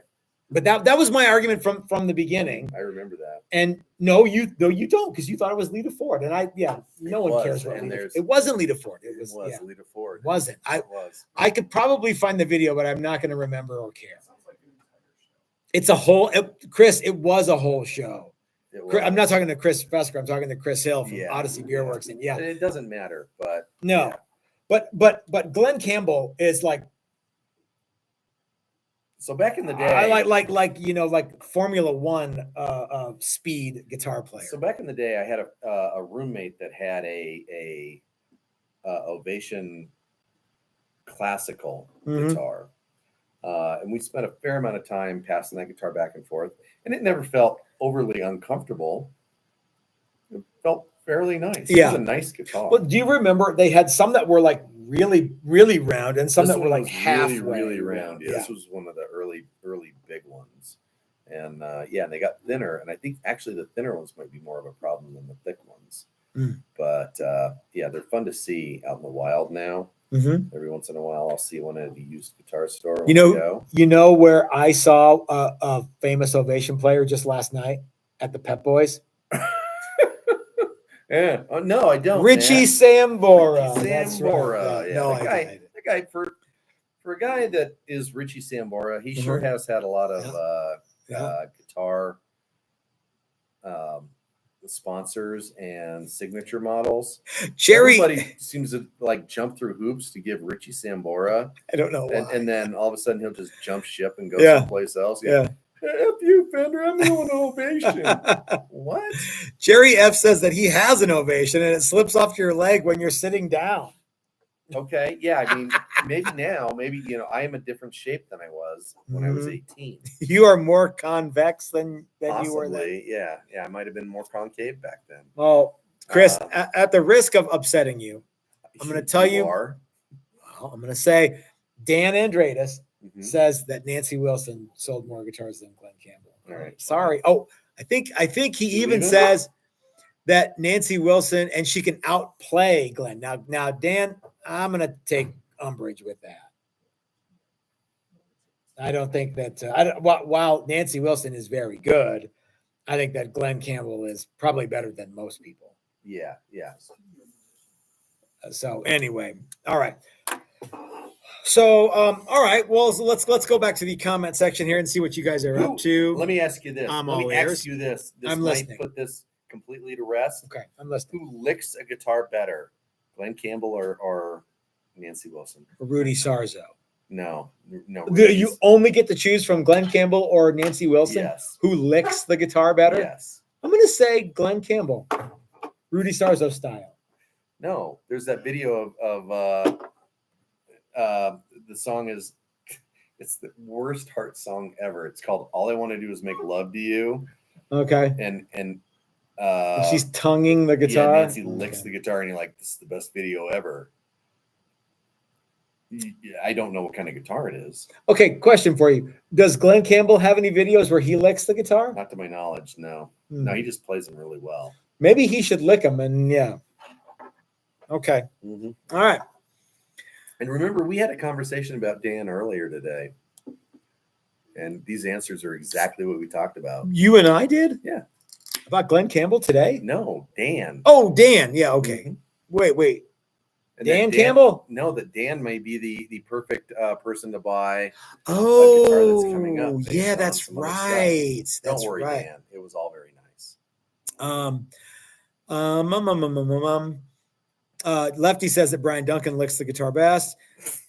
But that was my argument from the beginning. I remember that. And no, you don't, because you thought it was Lita Ford. And no one cares what it wasn't Lita Ford. It was Lita Ford. It wasn't. I could probably find the video, but I'm not going to remember or care. It's a whole Chris, it was a whole show. I'm not talking to Chris Fesker, I'm talking to Chris Hill from Odyssey Beer Works. And and it doesn't matter, but no. Yeah. But Glenn Campbell is like. So back in the day, I like Formula One speed guitar player. So back in the day, I had a roommate that had a Ovation classical guitar, and we spent a fair amount of time passing that guitar back and forth, and it never felt overly uncomfortable. It felt fairly nice. Yeah. It was a nice guitar. Well, do you remember they had some that were like really, really round and some that were like halfway really round. Yeah, this was one of the early big ones. And and they got thinner. And I think actually the thinner ones might be more of a problem than the thick ones. But they're fun to see out in the wild now. Every once in a while, I'll see one at a used guitar store. You know where I saw a famous Ovation player just last night? at the Pep Boys? Yeah. Oh, no, I don't. Richie man. Sambora. Richie That's Sambora. right. Yeah, No, that guy for a guy that is Richie Sambora, he sure has had a lot of guitar sponsors and signature models. Jerry, Everybody seems to like jump through hoops to give Richie Sambora, I don't know why. and then all of a sudden he'll just jump ship and go Yeah. someplace else. Yeah. F you, Fender. I'm going to Ovation. What? Jerry F says that he has an ovation and it slips off your leg when you're sitting down. Okay. Yeah. I mean, maybe now, I am a different shape than I was when I was 18. You are more convex than Possibly, you were then. Yeah. I might have been more concave back then. Well, Chris, at the risk of upsetting you, I'm going to tell you. Are. Well, I'm going to say Dan Andreas says that Nancy Wilson sold more guitars than Glenn Campbell. All right. Sorry. Oh, I think he even says that Nancy Wilson and she can outplay Glenn. Now, Dan, I'm going to take umbrage with that. I don't think that while Nancy Wilson is very good, I think that Glenn Campbell is probably better than most people. Yeah. So anyway, all right. So all right. Well, let's go back to the comment section here and see what you guys are up to. Let me ask you this. I'm Let all me ears. ask you this. This I'm might listening. put this completely to rest. Okay, I'm listening. Who licks a guitar better, Glenn Campbell or Nancy Wilson? Rudy Sarzo. No. You only get to choose from Glenn Campbell or Nancy Wilson. Yes. Who licks the guitar better? Yes. I'm going to say Glenn Campbell, Rudy Sarzo style. No, there's that video of the song it's the worst heart song ever. It's called "All I Want to Do Is Make Love to You." Okay. And she's tonguing the guitar. Yeah, Nancy licks the guitar, and you're like, "This is the best video ever." I don't know what kind of guitar it is. Okay, question for you: does Glenn Campbell have any videos where he licks the guitar? Not to my knowledge, no. No, he just plays them really well. Maybe he should lick them, and yeah. Okay. All right. And remember, we had a conversation about Dan earlier today, and these answers are exactly what we talked about. You and I did? Yeah. About Glenn Campbell today? No, Dan. Oh, Dan. Yeah. Okay. Wait. And Dan Campbell? No, that Dan may be the perfect person to buy. Oh, a guitar that's coming up. Yeah, that's right. Don't worry, right. Dan. It was all very nice. Lefty says that Brian Duncan licks the guitar best.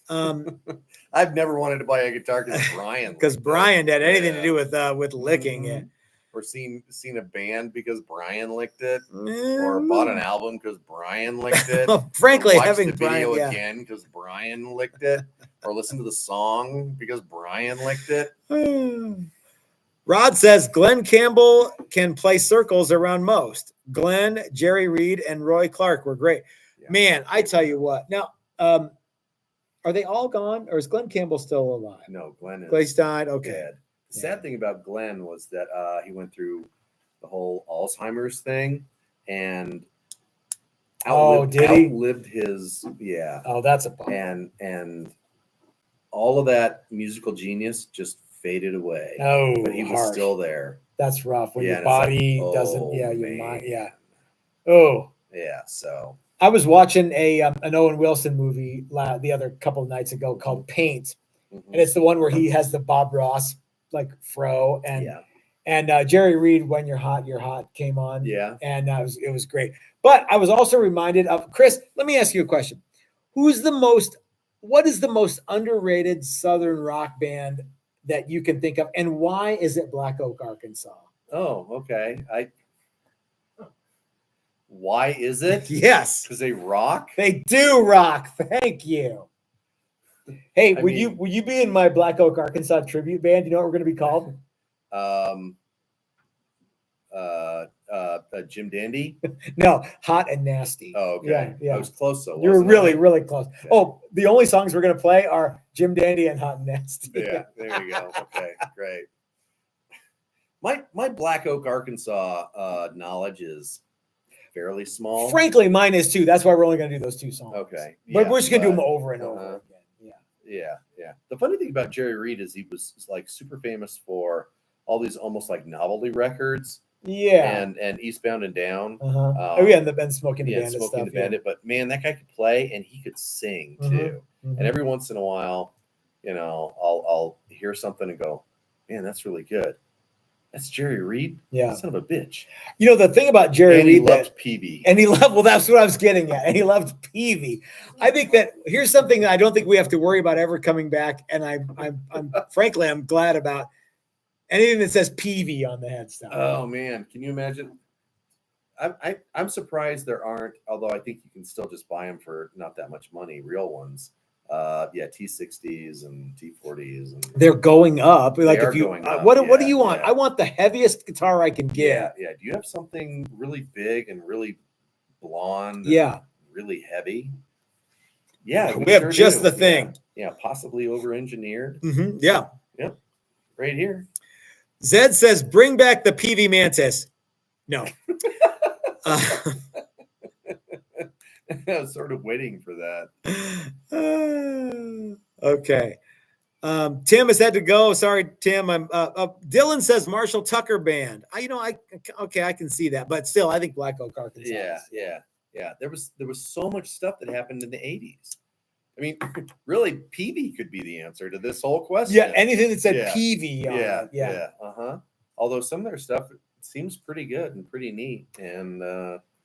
I've never wanted to buy a guitar because Brian had anything to do with licking it. Or seen a band because Brian licked it, or bought an album because Brian licked it. Frankly, having the video again because Brian licked it, or listen to the song because Brian licked it. Rod says Glenn Campbell can play circles around most. Glenn, Jerry Reed, and Roy Clark were great. Yeah. Man, I tell you what. Now, are they all gone, or is Glenn Campbell still alive? No, Glenn died. Okay. Dead. The sad thing about Glenn was that he went through the whole Alzheimer's thing and outlived his Oh, that's a bummer. And all of that musical genius just faded away. Oh, but he was still there. That's rough when your body doesn't. Yeah, your mind. Yeah. Oh. Yeah. So I was watching an Owen Wilson movie the other couple of nights ago called Paint, and it's the one where he has the Bob Ross like fro and Jerry Reed, When You're Hot came on. Yeah. And it was great. But I was also reminded of Chris. Let me ask you a question. What is the most underrated Southern rock band that you can think of? And why is it Black Oak, Arkansas? Oh, okay. Why is it? Yes. Because they rock? They do rock. Thank you. Hey, will you be in my Black Oak, Arkansas tribute band? You know what we're going to be called? Jim Dandy? No, Hot and Nasty. Oh, okay. Yeah. I was close though. You're really, really close. Okay. Oh, the only songs we're going to play are Jim Dandy and Hot and Nasty. Yeah, there you go. Okay, great. My Black Oak, Arkansas knowledge is fairly small. Frankly, mine is too. That's why we're only going to do those two songs. Okay. But we're just going to do them over and over again. Yeah. The funny thing about Jerry Reed is he was like super famous for all these almost like novelty records Yeah. and Eastbound and Down. Oh yeah, and the Ben Smoking the Yeah, Bandit Smoking stuff. the Bandit. But man, that guy could play and he could sing too. And every once in a while, you know, I'll hear something and go, man, that's really good. That's Jerry Reed. Yeah. Son of a bitch. You know, the thing about Jerry And he Reed loved Peavey. and he loved, well, that's what I was getting at. And he loved Peavey. I think that here's something that I don't think we have to worry about ever coming back. And I'm frankly, I'm glad about anything that says Peavey on the headstock. Oh man, can you imagine? I'm surprised there aren't, although I think you can still just buy them for not that much money, real ones. Yeah, T60s and T40s, and they're going up. Like are if you, going up, what do you yeah, want? yeah. I want the heaviest guitar I can get. yeah. Do you have something really big and really blonde? And Yeah. really heavy. Yeah, We have sure just do. the thing. Yeah, possibly over-engineered. Yeah. Yep, right here. Zed says, "Bring back the Peavey Mantis." No. I was sort of waiting for that. Okay. Tim has had to go. Sorry, Tim. Dylan says Marshall Tucker Band. I can see that, but still, I think Black Oak Arkansas. Yeah. There was so much stuff that happened in the 80s. I mean, really, Peavey could be the answer to this whole question. Yeah, anything that said Yeah. Peavey. Yeah. Although some of their stuff seems pretty good and pretty neat, and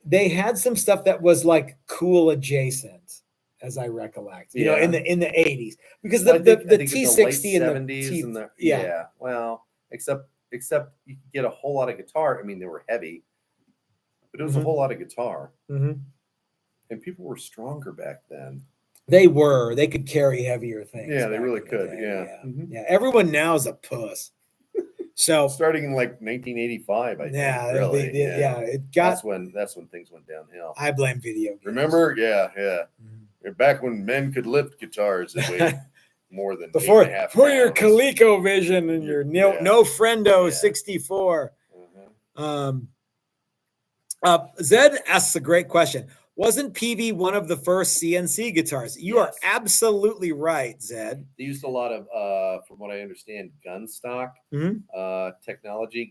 they had some stuff that was like cool adjacent, as I recollect. You know, in the 80s, because the T60 and the T, and the well, except you could get a whole lot of guitar. I mean, they were heavy, but it was a whole lot of guitar, and people were stronger back then. They were. They could carry heavier things. Yeah, they really could. Yeah. Everyone now is a puss. So starting in like 1985, I think. Really. It got. That's when things went downhill. I blame video games. Remember? Yeah. Back when men could lift guitars that weighed more than before 8.5 your pounds. ColecoVision and your no Friendo 64. Zed asks a great question. Wasn't Peavey one of the first CNC guitars? You are absolutely right, Zed. They used a lot of, from what I understand, gun stock technology.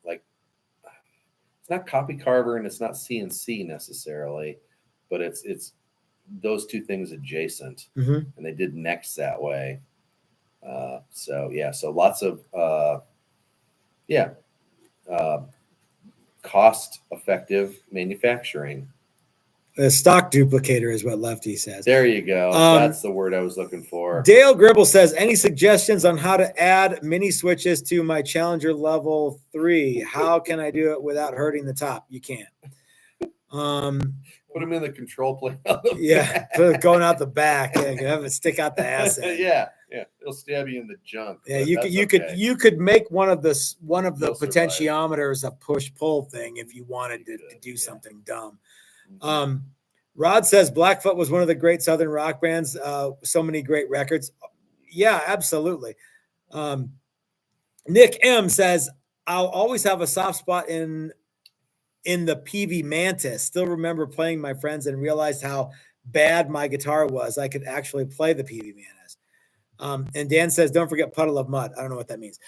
Like it's not copy carver and it's not CNC necessarily, but it's those two things adjacent, and they did necks that way. So lots of cost-effective manufacturing. The stock duplicator is what Lefty says. There you go. That's the word I was looking for. Dale Gribble says, any suggestions on how to add mini switches to my Challenger Level 3? How can I do it without hurting the top? You can't. Put them in the control plate on the back. Going out the back. Have it stick out the ass end. Yeah. It'll stab you in the junk. Yeah, you could make one of the potentiometers a push-pull thing if you wanted to do something dumb. Rod says Blackfoot was one of the great Southern rock bands. So many great records. Yeah, absolutely. Nick M says, I'll always have a soft spot in the Peavey Mantis. Still remember playing my friends and realized how bad my guitar was. I could actually play the Peavey Mantis. And Dan says, don't forget Puddle of Mud. I don't know what that means.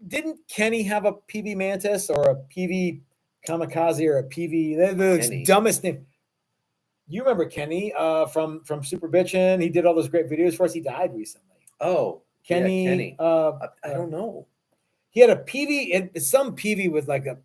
Didn't Kenny have a Peavey Mantis or a Peavey Kamikaze or a Peavey? The dumbest name. You remember Kenny from Super Bitchin'? He did all those great videos for us. He died recently. Oh, Kenny. Kenny. I don't know. He had a Peavey, and some Peavey with like a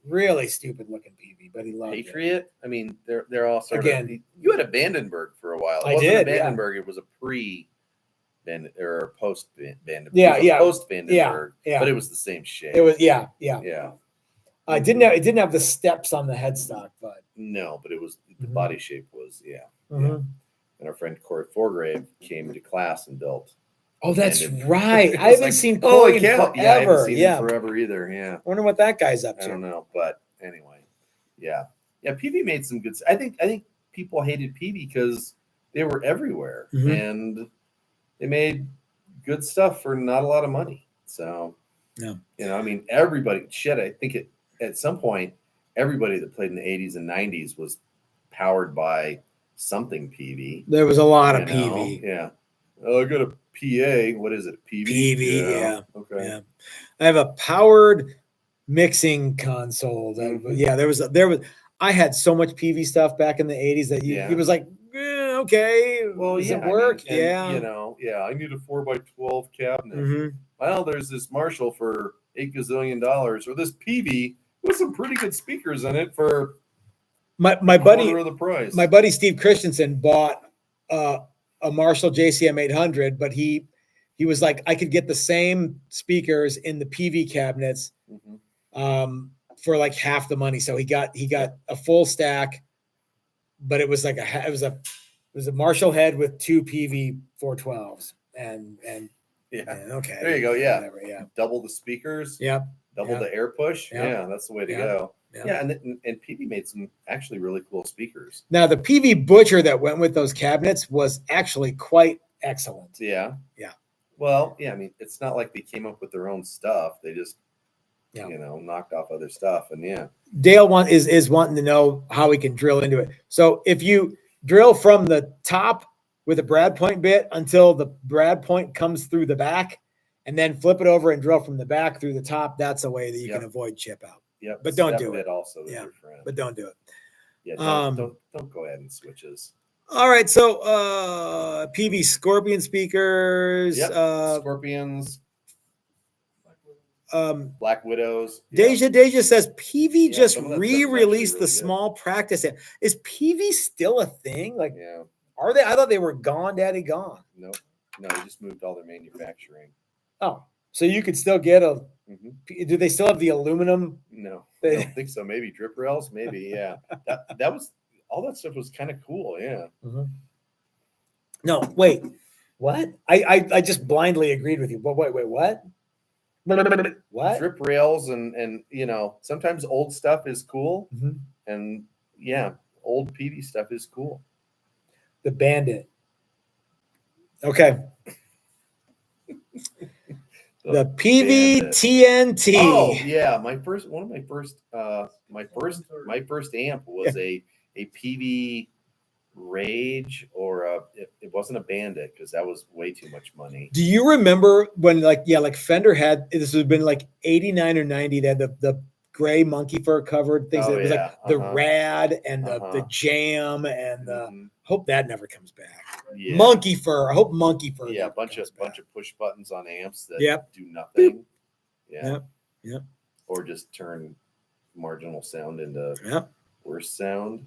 really stupid looking Peavey, but he loved Patriot. it. I mean, they're all sort Again, of. You had a Vandenberg for a while. I did. Vandenberg. It was a pre-Band or post Vandenberg. Post Vandenberg. Yeah. But it was the same shape. It was yeah. It didn't have the steps on the headstock, but no, but it was the body shape was And our friend Corey Forgrave came to class and built. Oh, that's right. I haven't seen Corey forever. Yeah, I haven't seen him forever either. Yeah. Wonder what that guy's up to. I don't know, but anyway, yeah. Peavey made some good. I think people hated Peavey because they were everywhere and they made good stuff for not a lot of money. So, I mean, everybody. I think at some point, everybody that played in the 80s and 90s was powered by something Peavey. There was a lot of Peavey. Yeah. Oh, I got a PA. What is it? Peavey. Peavey, yeah. Okay. Yeah. I have a powered mixing console. Yeah, there was. I had so much Peavey stuff back in the 80s that it was like, okay, well, does yeah, it work? I mean, I need a 4x12 cabinet. Mm-hmm. Well, there's this Marshall for $8 gazillion, or this Peavey with some pretty good speakers in it for my buddy quarter of the price. My buddy Steve Christensen bought a Marshall JCM 800, but he was like, I could get the same speakers in the Peavey cabinets for like half the money. So he got a full stack, but it was like it was a Marshall head with 2 Peavey 412s and okay, there you go. Yeah, whatever, yeah, double the speakers. Yep. Double the air push. Yep. Yeah, that's the way to go. Yep. Yeah, and Peavey made some actually really cool speakers. Now the Peavey Butcher that went with those cabinets was actually quite excellent. Yeah. Yeah. Well, yeah, I mean, it's not like they came up with their own stuff. They just knocked off other stuff. And yeah. Dale is wanting to know how we can drill into it. So if you drill from the top with a brad point bit until the brad point comes through the back, and then flip it over and drill from the back through the top, that's a way that you can avoid chip out. Yeah, but don't do it. Also, yeah, but don't do it. Yeah, don't go ahead and switches. All right, so Peavey Scorpion speakers, Scorpions, Black Widows. Deja says Peavey just re-released the small practice amp. Is Peavey still a thing? Like, are they? I thought they were gone, daddy gone. No, they just moved all their manufacturing. Oh, so you could still get a. Do they still have the aluminum? No, I don't think so. Maybe drip rails. Maybe, yeah. That was all that stuff was kind of cool. Yeah. No, wait. What? I just blindly agreed with you. But wait, what? What? Drip rails and sometimes old stuff is cool, and old Peavey stuff is cool. The Bandit. Okay. The Peavey TNT. Oh yeah, my first amp was a Peavey Rage, or it wasn't a Bandit because that was way too much money. Do you remember when like Fender had, this would have been like 89 or 90, they had the gray monkey fur covered things. It was like the Rad and the Jamm and the hope that never comes back. Yeah. Monkey fur. I hope monkey fur. Yeah, a bunch of push buttons on amps that do nothing. Yeah. Yep. Or just turn marginal sound into worse sound.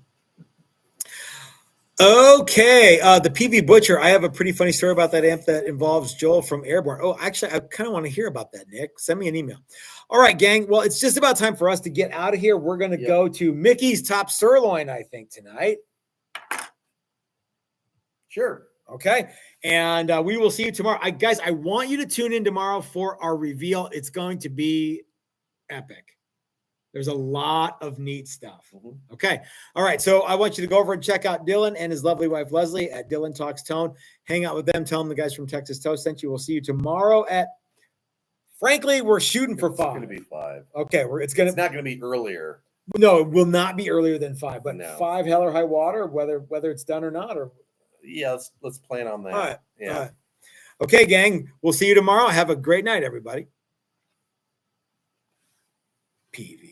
Okay. The Peavey Butcher. I have a pretty funny story about that amp that involves Joel from Airborne. Oh, actually, I kind of want to hear about that, Nick. Send me an email. All right, gang. Well, it's just about time for us to get out of here. We're going to go to Mickey's Top Sirloin, I think, tonight. Sure. Okay. And we will see you tomorrow. Guys, I want you to tune in tomorrow for our reveal. It's going to be epic. There's a lot of neat stuff. Okay. All right. So I want you to go over and check out Dylan and his lovely wife, Leslie, at Dylan Talks Tone. Hang out with them. Tell them the guys from Texas Toast sent you. We'll see you tomorrow at, frankly, we're shooting for 5. It's going to be 5. Okay. It's not going to be earlier. No, it will not be earlier than 5, but 5 hell or high water, whether it's done or not, or let's plan on that. All right. Yeah. All right. Okay, gang. We'll see you tomorrow. Have a great night, everybody. Peavey.